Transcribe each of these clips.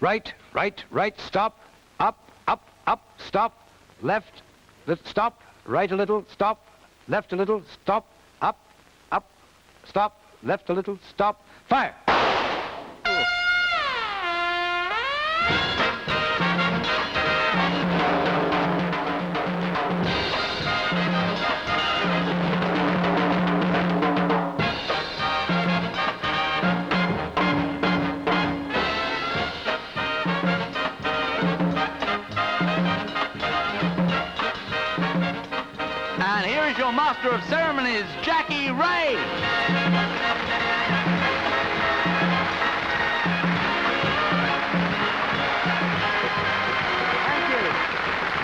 Right, right, right, stop. Up, up, up, stop. Left, stop. Right a little, stop. Left a little, stop. Up, up, stop. Left a little, stop. Fire! And here is your master of ceremonies, Jackie Rae.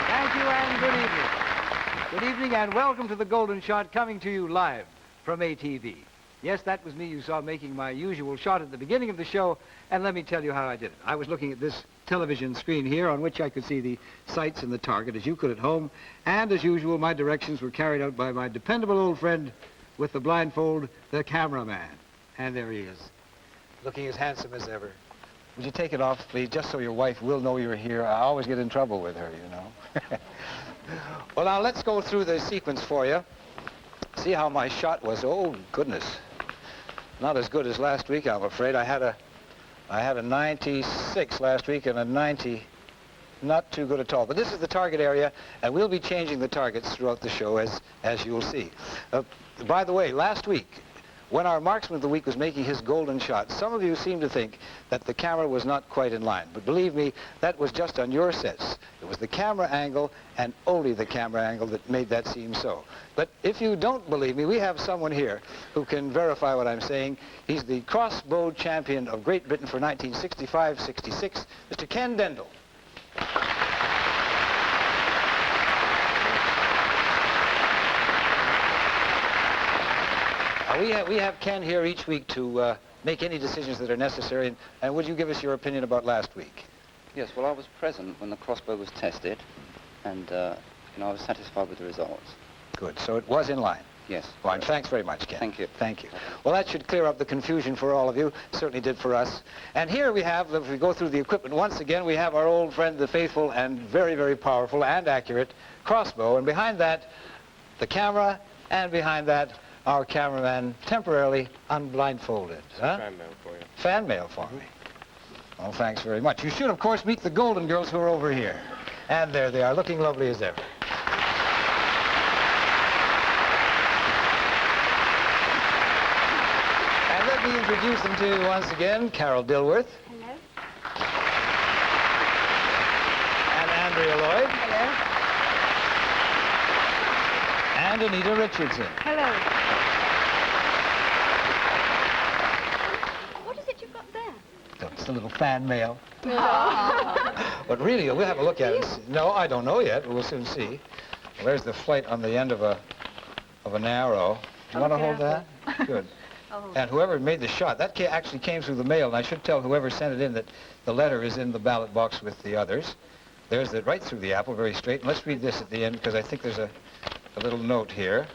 Thank you and good evening. Good evening and welcome to the Golden Shot, coming to you live from ATV. Yes, that was me you saw making my usual shot at the beginning of the show, and let me tell you how I did it. I was looking at this television screen here on which I could see the sights and the target as you could at home, and as usual my directions were carried out by my dependable old friend with the blindfold, the cameraman. And there he is, looking as handsome as ever. Would you take it off, please, just so your wife will know you're here? I always get in trouble with her, you know. Well, now let's go through the sequence for you. See how my shot was. Oh, goodness. Not as good as last week, I'm afraid. I had a 96 last week and a 90. Not too good at all. But this is the target area, and we'll be changing the targets throughout the show, as you'll see. By the way, last week, when our marksman of the week was making his golden shot, some of you seemed to think that the camera was not quite in line. But believe me, that was just on your sets. It was the camera angle, and only the camera angle, that made that seem so. But if you don't believe me, we have someone here who can verify what I'm saying. He's the crossbow champion of Great Britain for 1965-66, Mr. Ken Dendel. We have Ken here each week to make any decisions that are necessary. And would you give us your opinion about last week? Yes, well, I was present when the crossbow was tested, and I was satisfied with the results. Good. So it was in line? Yes. Fine. Thanks very much, Ken. Thank you. Thank you. Well, that should clear up the confusion for all of you. Certainly did for us. And here we have, if we go through the equipment once again, we have our old friend, the faithful and very, very powerful and accurate crossbow. And behind that, the camera, and behind that, our cameraman temporarily unblindfolded. Huh? Fan mail for you. Fan mail for me. Well, thanks very much. You should, of course, meet the Golden Girls who are over here. And there they are, looking lovely as ever. And let me introduce them to you once again. Carol Dilworth. Hello. And Andrea Lloyd. Hello. And Anita Richardson. Hello. What is it you've got there? It's a little fan mail. But really, we'll have a look at it. No, I don't know yet. We'll soon see. Well, there's the flight on the end of an arrow. Do you want to hold that? Good. And whoever made the shot, that actually came through the mail, and I should tell whoever sent it in that the letter is in the ballot box with the others. There's it right through the apple, very straight. And let's read this at the end, because I think there's a little note here.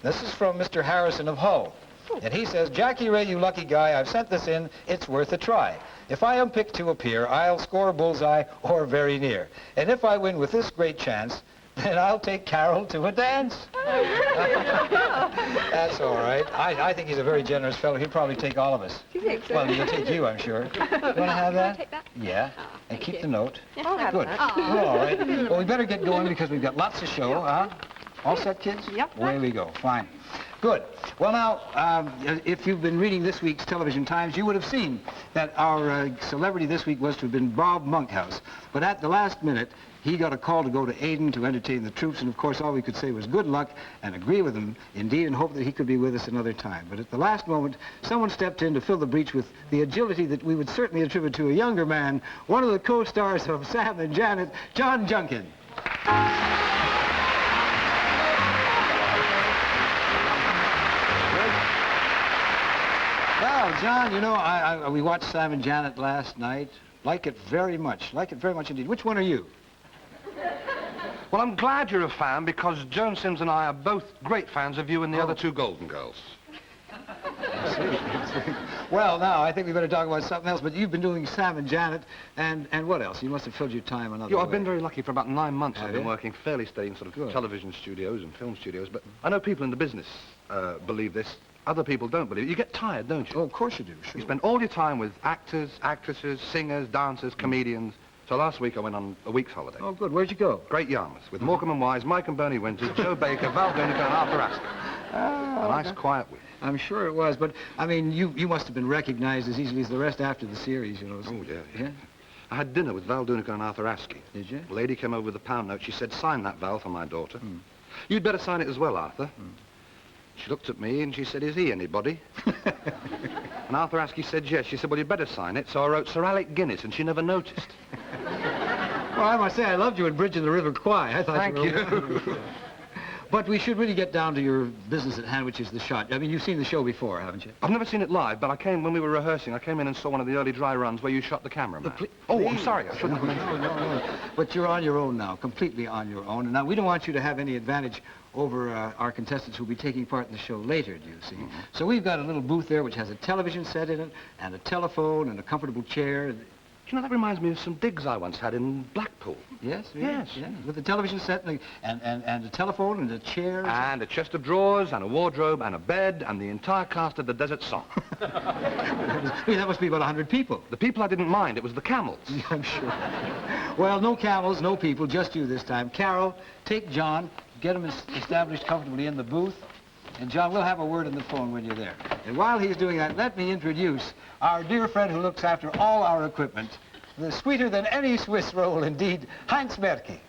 This is from Mr. Harrison of Hull. And he says, Jackie Rae, you lucky guy, I've sent this in, it's worth a try. If I am picked to appear, I'll score a bullseye or very near. And if I win with this great chance, then I'll take Carol to a dance. That's all right. I think he's a very generous fellow. He'll probably take all of us. Do you think so? Well, he'll take you, I'm sure. You want to have that? Take that? Yeah. And thank keep you. the note. I'll have Good. that. Well, all right. Well, we better get going because we've got lots to show, huh? All set, kids? Yep. Away we go. Fine. Good. Well, now, if you've been reading this week's Television Times, you would have seen that our celebrity this week was to have been Bob Monkhouse. But at the last minute, he got a call to go to Aden to entertain the troops, and of course all we could say was good luck and agree with him indeed and hope that he could be with us another time. But at the last moment, someone stepped in to fill the breach with the agility that we would certainly attribute to a younger man, one of the co-stars of Sam and Janet, John Junkin. Well, John, you know, we watched Sam and Janet last night. Like it very much indeed. Which one are you? Well, I'm glad you're a fan because Joan Sims and I are both great fans of you and the other two Golden Girls. Well, now, I think we better talk about something else, but you've been doing Sam and Janet, and what else? You must have filled your time another I've way. been very lucky. For about 9 months Have I've been you? working fairly steady in sort of Good. television studios and film studios, but I know people in the business believe this. Other people don't believe it. You get tired, don't you? Oh, of course you do, sure. You spend all your time with actors, actresses, singers, dancers, comedians. So last week I went on a week's holiday. Oh, good. Where'd you go? Great Yarmouth, with Morecambe and Wise, Mike and Bernie Winters, Joe Baker, Val Donica and Arthur Astor. A nice, quiet week. I'm sure it was, but, I mean, you must have been recognized as easily as the rest after the series, you know. Oh, yeah. Yeah? I had dinner with Val Donica and Arthur Astor. Did you? A lady came over with a pound note. She said, sign that, Val, for my daughter. You'd better sign it as well, Arthur. She looked at me and she said, is he anybody? And Arthur Astor said yes. She said, well, you'd better sign it. So I wrote Sir Alec Guinness, and she never noticed. Well, I must say, I loved you in Bridge of the River Kwai. I thought Thank you you. were... But we should really get down to your business at hand, which is the shot. I mean, you've seen the show before, haven't you? I've never seen it live, but when we were rehearsing, I came in and saw one of the early dry runs where you shot the cameraman. Oh, I'm sorry, I shouldn't have mentioned No. But you're on your own now, completely on your own. And now, we don't want you to have any advantage over our contestants who'll be taking part in the show later, do you see? So we've got a little booth there which has a television set in it, and a telephone, and a comfortable chair. You know, that reminds me of some digs I once had in Blackpool. Yes? Really? Yes. Yeah. With the television set and a telephone and a chair. And a chest of drawers, and a wardrobe, and a bed, and the entire cast of the Desert Song. That must be about 100 people. The people I didn't mind, it was the camels. I'm sure. Well, no camels, no people, just you this time. Carol, take John, get him established comfortably in the booth. And, John, we'll have a word on the phone when you're there. And while he's doing that, let me introduce our dear friend who looks after all our equipment, the sweeter than any Swiss roll, indeed, Heinz Merke. Good,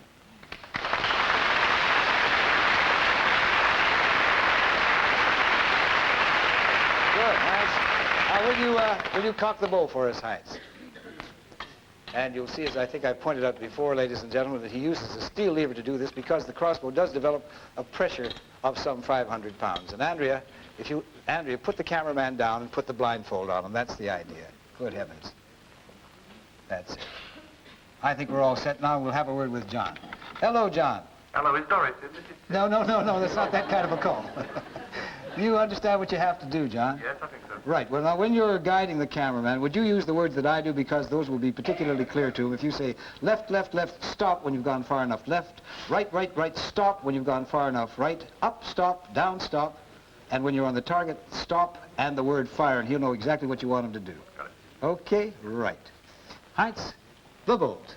Heinz. Now, will you cock the bow for us, Heinz? And you'll see, as I think I pointed out before, ladies and gentlemen, that he uses a steel lever to do this because the crossbow does develop a pressure of some 500 pounds. And Andrea, put the cameraman down and put the blindfold on him. That's the idea. Good heavens. That's it. I think we're all set now. We'll have a word with John. Hello, John. Hello, it's Doris, isn't it? No, that's not that kind of a call. You understand what you have to do, John? Yes, I think so. Right. Well, now, when you're guiding the cameraman, would you use the words that I do, because those will be particularly clear to him? If you say left, left, left, stop when you've gone far enough left, right, right, right, stop when you've gone far enough right, up, stop, down, stop, and when you're on the target, stop and the word fire, and he'll know exactly what you want him to do. Got it. Okay? Right. Heinz, the bolt.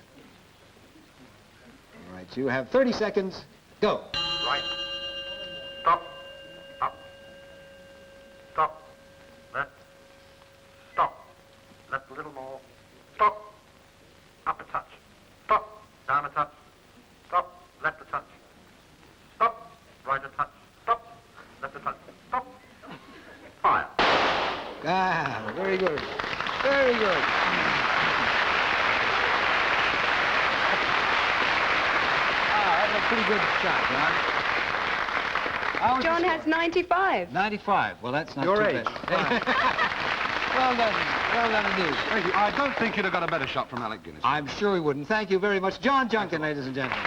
All right, you have 30 seconds. Go. Right. Stop. Up. Stop. Left. Stop. Left a little more. Stop. Up a touch. Stop. Down a touch. Stop. Left a touch. Stop. Right a touch. Stop. Left a touch. Stop. Fire. Ah, very good. Very good. That's a pretty good shot, John. How was John the has score? 95. 95. Well, that's not Your too age. bad. Well done. Well done indeed. Thank you. I don't think you'd have got a better shot from Alec Guinness. I'm sure we wouldn't. Thank you very much. John Junkin, ladies and gentlemen.